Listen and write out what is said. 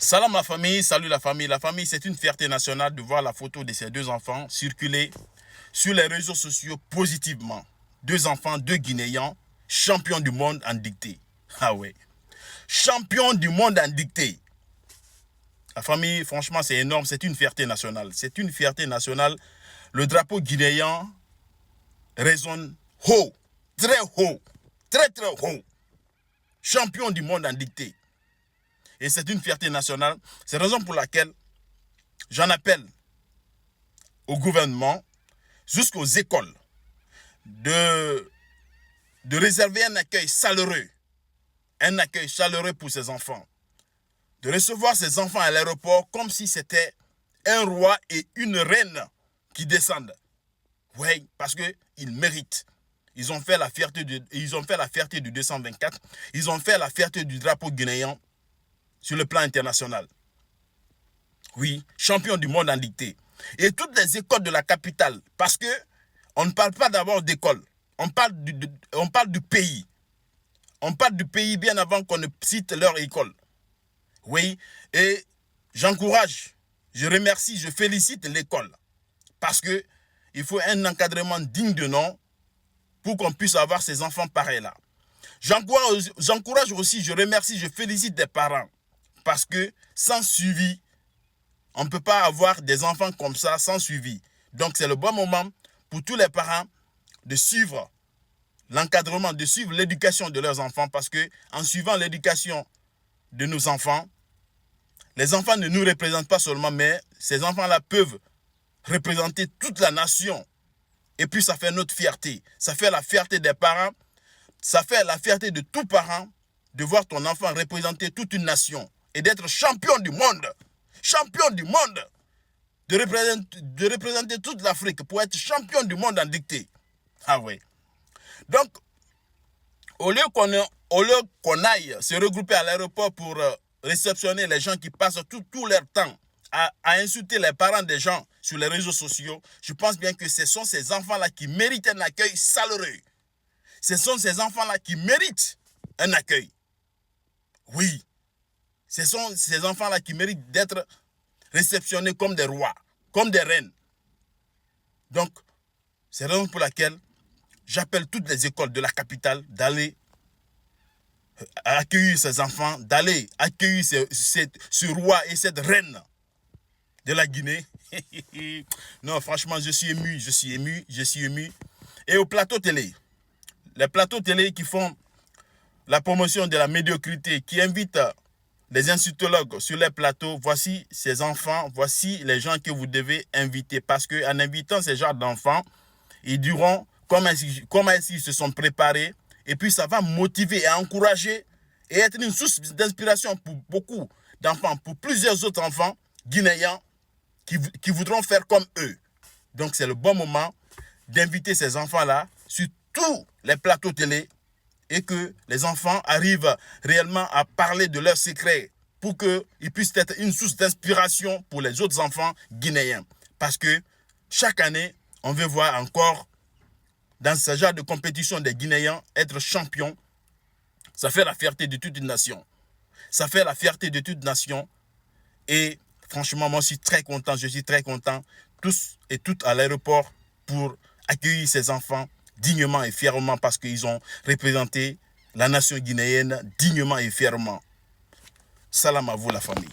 Salam la famille, salut la famille. La famille, c'est une fierté nationale de voir la photo de ces deux enfants circuler sur les réseaux sociaux positivement. Deux enfants, deux Guinéens, champions du monde en dictée. Ah ouais, champions du monde en dictée. La famille, franchement, c'est énorme, c'est une fierté nationale. C'est une fierté nationale. Le drapeau guinéen résonne haut, très haut, très très haut. Champion du monde en dictée. Et c'est une fierté nationale. C'est la raison pour laquelle j'en appelle au gouvernement, jusqu'aux écoles, de réserver un accueil chaleureux pour ces enfants. De recevoir ces enfants à l'aéroport comme si c'était un roi et une reine qui descendent. Oui, parce qu'ils méritent. Ils ont fait la fierté du 224. Ils ont fait la fierté du drapeau guinéen sur le plan international. Oui, champion du monde en dictée. Et toutes les écoles de la capitale, parce que on ne parle pas d'abord d'école, on parle du pays. On parle du pays bien avant qu'on ne cite leur école. Oui, et j'encourage, je remercie, je félicite l'école. Parce que il faut un encadrement digne de nom pour qu'on puisse avoir ces enfants pareils-là. J'encourage aussi, je remercie, je félicite les parents. Parce que sans suivi, on ne peut pas avoir des enfants comme ça sans suivi. Donc c'est le bon moment pour tous les parents de suivre l'encadrement, de suivre l'éducation de leurs enfants. Parce que en suivant l'éducation de nos enfants, les enfants ne nous représentent pas seulement, mais ces enfants-là peuvent représenter toute la nation. Et puis ça fait notre fierté. Ça fait la fierté des parents. Ça fait la fierté de tout parent de voir ton enfant représenter toute une nation. Et d'être champion du monde. Champion du monde. De représenter toute l'Afrique pour être champion du monde en dictée. Ah oui. Donc, au lieu qu'on aille se regrouper à l'aéroport pour réceptionner les gens qui passent tout leur temps à insulter les parents des gens sur les réseaux sociaux, je pense bien que ce sont ces enfants-là qui méritent un accueil chaleureux. Ce sont ces enfants-là qui méritent un accueil. Oui. Ce sont ces enfants-là qui méritent d'être réceptionnés comme des rois, comme des reines. Donc, c'est la raison pour laquelle j'appelle toutes les écoles de la capitale d'aller accueillir ces enfants, d'aller accueillir ce roi et cette reine de la Guinée. Non, franchement, je suis ému. Et au plateau télé, les plateaux télé qui font la promotion de la médiocrité, qui invitent les insultologues sur les plateaux, voici ces enfants, voici les gens que vous devez inviter. Parce qu'en invitant ces genres d'enfants, ils diront comment ils se sont préparés. Et puis ça va motiver et encourager et être une source d'inspiration pour beaucoup d'enfants, pour plusieurs autres enfants guinéens qui voudront faire comme eux. Donc c'est le bon moment d'inviter ces enfants-là sur tous les plateaux télé et que les enfants arrivent réellement à parler de leurs secrets pour qu'ils puissent être une source d'inspiration pour les autres enfants guinéens. Parce que chaque année, on veut voir encore dans ce genre de compétition des Guinéens être champions. Ça fait la fierté de toute une nation. Ça fait la fierté de toute nation. Et franchement, moi, je suis très content, tous et toutes à l'aéroport pour accueillir ces enfants dignement et fièrement parce qu'ils ont représenté la nation guinéenne dignement et fièrement. Salam à vous la famille.